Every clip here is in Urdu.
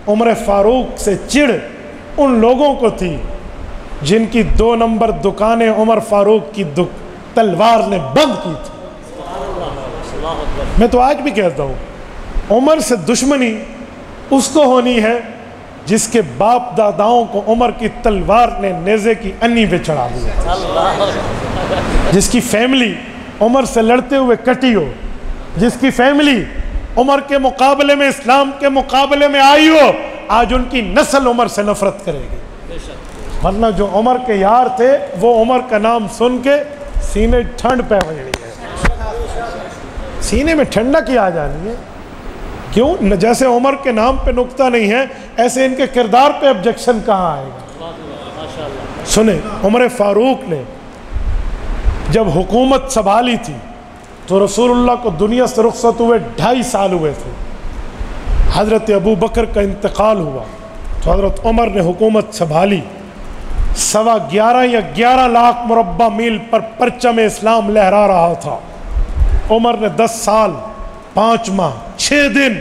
عمر فاروق سے چڑ ان لوگوں کو تھی جن کی 2 نمبر دکانیں عمر فاروق کی تلوار نے بند کی تھی۔ میں تو آج بھی کہتا ہوں عمر سے دشمنی اس کو ہونی ہے جس کے باپ داداؤں کو عمر کی تلوار نے نیزے کی انی پہ چڑھا دیا، جس کی فیملی عمر سے لڑتے ہوئے کٹی ہو، جس کی فیملی عمر کے مقابلے میں اسلام کے مقابلے میں آئی ہو، آج ان کی نسل عمر سے نفرت کرے گی۔ ورنہ جو عمر کے یار تھے وہ عمر کا نام سن کے سینے ٹھنڈ پہ ہو جانی ہے، سینے میں ٹھنڈک کی آ جانی ہے۔ کیوں؟ جیسے عمر کے نام پہ نقطہ نہیں ہے، ایسے ان کے کردار پہ آبجیکشن کہاں آئے گا؟ سنیں، عمر فاروق نے جب حکومت سنبھالی تھی تو رسول اللہ کو دنیا سے رخصت ہوئے 2.5 سال ہوئے تھے۔ حضرت ابو بکر کا انتقال ہوا تو حضرت عمر نے حکومت سنبھالی۔ 11.25 یا 11 لاکھ مربع میل پر پرچم اسلام لہرا رہا تھا۔ عمر نے 10 سال 5 ماہ 6 دن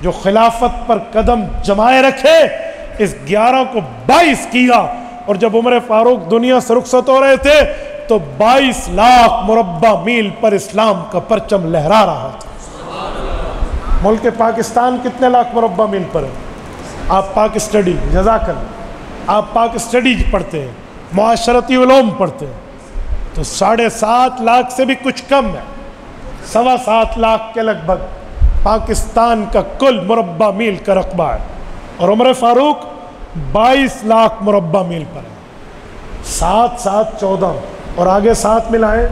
جو خلافت پر قدم جمائے رکھے، اس 11 کو 22 کیا، اور جب عمر فاروق دنیا سے رخصت ہو رہے تھے تو 22 لاکھ مربع میل پر اسلام کا پرچم لہرا رہا تھا۔ ملک پاکستان کتنے لاکھ مربع میل پر ہے؟ آپ پاک اسٹڈی، جزاک اللہ، آپ پاک اسٹڈی پڑھتے ہیں، معاشرتی علوم پڑھتے ہیں تو 7.5 لاکھ سے بھی کچھ کم ہے، 7.25 لاکھ کے لگ بھگ پاکستان کا کل مربع میل کا رقبہ ہے، اور عمر فاروق 22 لاکھ مربع میل پر ہے۔ 7 7 14 اور آگے 7 ملائیں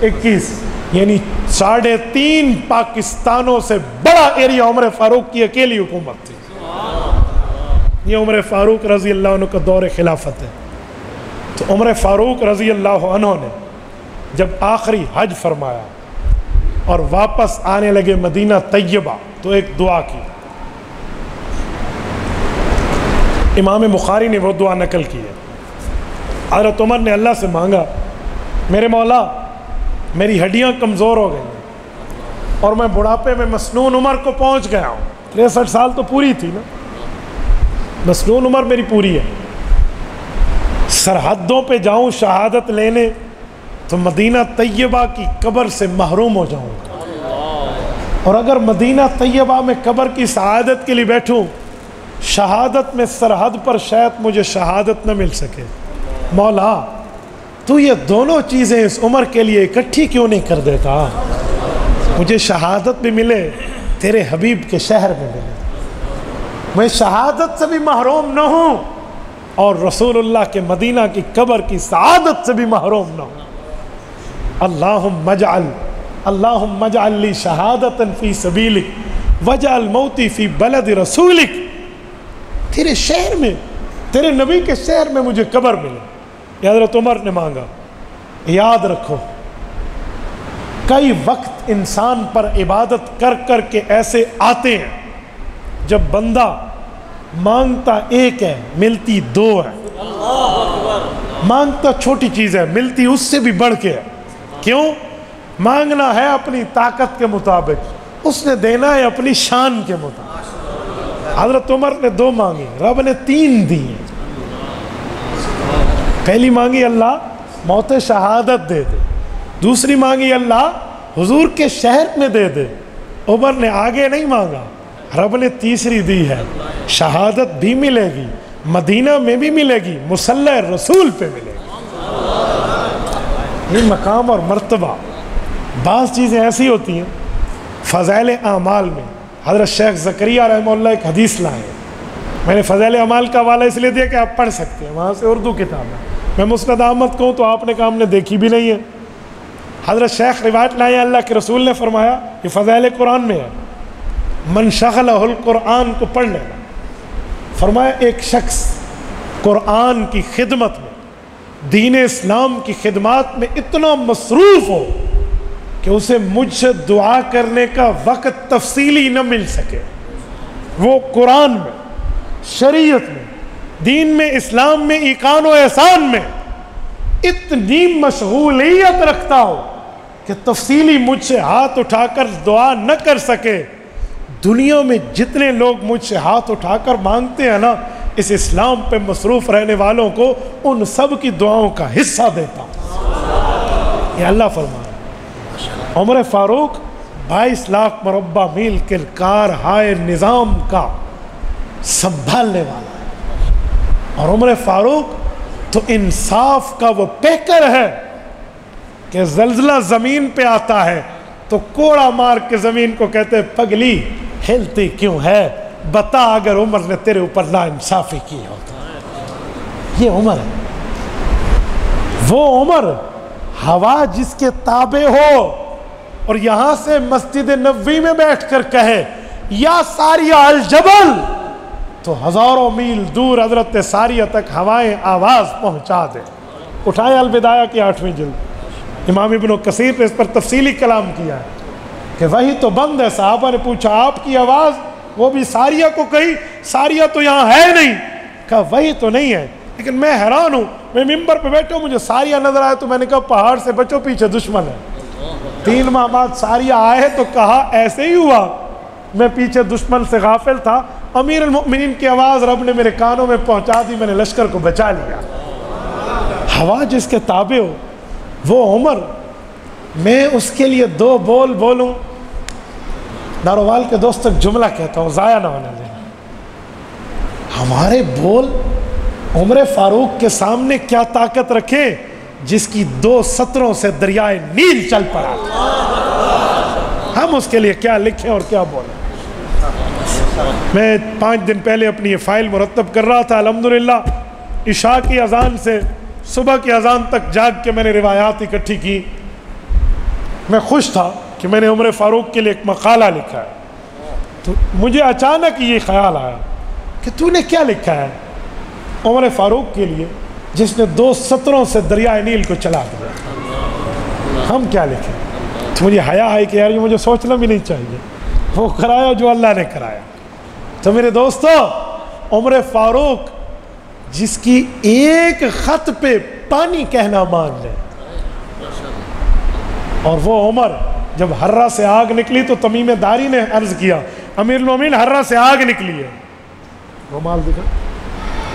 21، یعنی 3.5 پاکستانوں سے بڑا ایریا عمر فاروق کی اکیلی حکومت تھی۔ یہ عمر فاروق رضی اللہ عنہ کا دور خلافت ہے۔ تو عمر فاروق رضی اللہ عنہ نے جب آخری حج فرمایا اور واپس آنے لگے مدینہ طیبہ تو ایک دعا کی، امام بخاری نے وہ دعا نقل کی ہے۔ حضرت عمر نے اللہ سے مانگا، میرے مولا میری ہڈیاں کمزور ہو گئی ہیں اور میں بڑھاپے میں مسنون عمر کو پہنچ گیا ہوں، 63 سال تو پوری تھی نا، مسنون عمر میری پوری ہے، سرحدوں پہ جاؤں شہادت لینے تو مدینہ طیبہ کی قبر سے محروم ہو جاؤں گا، اور اگر مدینہ طیبہ میں قبر کی سعادت کے لیے بیٹھوں، شہادت میں سرحد پر شاید مجھے شہادت نہ مل سکے، مولا تو یہ دونوں چیزیں اس عمر کے لیے اکٹھی کیوں نہیں کر دیتا؟ مجھے شہادت بھی ملے، تیرے حبیب کے شہر میں ملے، میں شہادت سے بھی محروم نہ ہوں اور رسول اللہ کے مدینہ کی قبر کی سعادت سے بھی محروم نہ ہوں۔ اللہم اجعل لی شہادتا فی سبیلک واجعل موتی فی بلد رسولک، تیرے شہر میں، تیرے نبی کے شہر میں مجھے قبر ملے۔ یہ حضرت عمر نے مانگا۔ یاد رکھو کئی وقت انسان پر عبادت کر کر کے ایسے آتے ہیں جب بندہ مانگتا ایک ہے ملتی 2 ہے، مانگتا چھوٹی چیز ہے ملتی اس سے بھی بڑھ کے ہے۔ کیوں؟ مانگنا ہے اپنی طاقت کے مطابق، اس نے دینا ہے اپنی شان کے مطابق۔ حضرت عمر نے 2 مانگی، رب نے 3 دی ہیں۔ پہلی مانگی اللہ موت شہادت دے دے، دوسری مانگی اللہ حضور کے شہر میں دے دے۔ عمر نے آگے نہیں مانگا، رب نے تیسری دی ہے، شہادت بھی ملے گی، مدینہ میں بھی ملے گی، مصلی رسول پہ ملے گی۔ یہ مقام اور مرتبہ۔ بعض چیزیں ایسی ہوتی ہیں فضائل اعمال میں، حضرت شیخ زکریہ رحمہ اللہ ایک حدیث لائے ہیں، میں نے فضائل اعمال کا حوالہ اس لیے دیا کہ آپ پڑھ سکتے ہیں، وہاں سے اردو کتاب ہے، میں مسند احمد کہوں تو آپ نے کہا ہم نے دیکھی بھی نہیں ہے۔ حضرت شیخ روایت لائے، اللہ کے رسول نے فرمایا، یہ فضائل قرآن میں ہے، من شغلہ القرآن کو پڑھ لینا۔ فرمایا ایک شخص قرآن کی خدمت میں، دین اسلام کی خدمات میں اتنا مصروف ہو کہ اسے مجھ سے دعا کرنے کا وقت تفصیلی نہ مل سکے، وہ قرآن میں، شریعت میں، دین میں، اسلام میں، ایقان و احسان میں اتنی مشغولیت رکھتا ہو کہ تفصیلی مجھ سے ہاتھ اٹھا کر دعا نہ کر سکے، دنیا میں جتنے لوگ مجھ سے ہاتھ اٹھا کر مانگتے ہیں نا، اس اسلام پہ مصروف رہنے والوں کو ان سب کی دعاؤں کا حصہ دیتا ہوں، یہ اللہ فرمایا۔ عمر فاروق 22 لاکھ مربع میل کے کار ہائے نظام کا سنبھالنے والا ہے، اور عمر فاروق تو انصاف کا وہ پیکر ہے کہ زلزلہ زمین پہ آتا ہے تو کوڑا مار کے زمین کو کہتے پگلی ہلتی کیوں ہے، بتا اگر عمر نے تیرے اوپر نا انصافی کی ہوتا۔ یہ عمر ہے، وہ عمر ہوا جس کے تابع ہو اور یہاں سے مسجد نبوی میں بیٹھ کر کہے یا ساریہ الجبل، تو ہزاروں میل دور حضرت ساریہ تک ہوائیں آواز پہنچا دے۔ اٹھائے البدایہ کی 8ویں جلد، امام ابن کثیر نے اس پر تفصیلی کلام کیا ہے کہ وہی تو بند ہے۔ صحابہ نے پوچھا آپ کی آواز وہ بھی ساریہ کو کہی، ساریہ تو یہاں ہے نہیں، کہا وہی تو نہیں ہے، لیکن میں حیران ہوں، میں ممبر پہ بیٹھا ہوں مجھے ساریہ نظر آئے تو میں نے کہا پہاڑ سے بچو پیچھے دشمن ہے۔ 3 ماہ بعد ساریہ آئے تو کہا ایسے ہی ہوا، میں پیچھے دشمن سے غافل تھا، امیر المؤمنین کی آواز رب نے میرے کانوں میں پہنچا دی، میں نے لشکر کو بچا لیا۔ ہوا جس کے تابع ہو وہ عمر، میں اس کے لیے 2 بول بولوں، داروال کے دوست تک جملہ کہتا ہوں ضائع نہ ہونے دینا، ہمارے بول عمر فاروق کے سامنے کیا طاقت رکھے جس کی 2 سطروں سے دریائے نیل چل پڑا، ہم اس کے لیے کیا لکھیں اور کیا بولیں۔ میں 5 دن پہلے اپنی یہ فائل مرتب کر رہا تھا، الحمدللہ عشاء کی اذان سے صبح کی اذان تک جاگ کے میں نے روایات اکٹھی کی۔ میں خوش تھا کہ میں نے عمر فاروق کے لیے ایک مقالہ لکھا ہے، تو مجھے اچانک یہ خیال آیا کہ تو نے کیا لکھا ہے عمر فاروق کے لیے جس نے 2 سطروں سے دریائے نیل کو چلا دیا، ہم کیا لکھیں؟ تو مجھے حیا ہے کہ یار یہ مجھے سوچنا بھی نہیں چاہیے، وہ کرایا جو اللہ نے کرایا۔ تو میرے دوستو، عمر فاروق جس کی ایک خط پہ پانی کہنا مان لے، اور وہ عمر جب ہرہ سے آگ نکلی تو تمیم داری نے عرض کیا امیر المومنین ہرہ سے آگ نکلی ہے، رومال دکھا،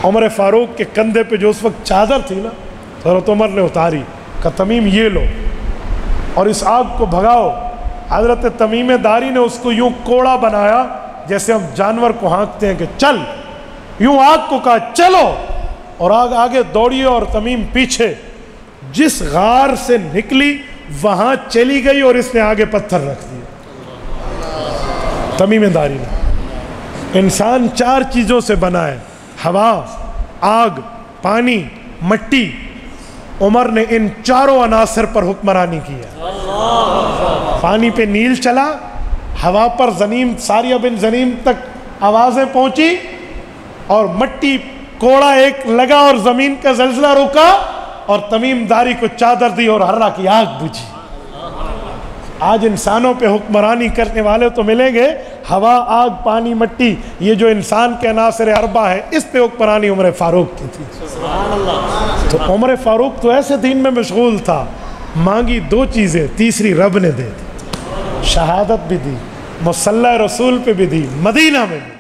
عمر فاروق کے کندھے پہ جو اس وقت چادر تھی نا حضرت عمر نے اتاری، کہا تمیم یہ لو اور اس آگ کو بھگاؤ۔ حضرت تمیم داری نے اس کو یوں کوڑا بنایا جیسے ہم جانور کو ہانکتے ہیں کہ چل، یوں آگ کو کہا چلو، اور آگ آگے دوڑی اور تمیم پیچھے، جس غار سے نکلی وہاں چلی گئی اور اس نے آگے پتھر رکھ دیا۔ تمیم داری نے، انسان 4 چیزوں سے بنا ہے، ہوا، آگ، پانی، مٹی، عمر نے ان 4 عناصر پر حکمرانی کی ہے۔ پانی پہ نیل چلا، ہوا پر زنیم ساریہ بن زنیم تک آوازیں پہنچی، اور مٹی کوڑا ایک لگا اور زمین کا زلزلہ روکا، اور تمیم داری کو چادر دی اور ہرہ کی آگ بجھی۔ آج انسانوں پہ حکمرانی کرنے والے تو ملیں گے، ہوا، آگ، پانی، مٹی، یہ جو انسان کے عناصر 4 ہے، اس پہ حکمرانی عمر فاروق کی تھی۔ تو عمر فاروق تو ایسے دین میں مشغول تھا، مانگی 2 چیزیں، تیسری رب نے دے دی، شہادت بھی دی، مصلی رسول پہ بھی دی، مدینہ میں بھی۔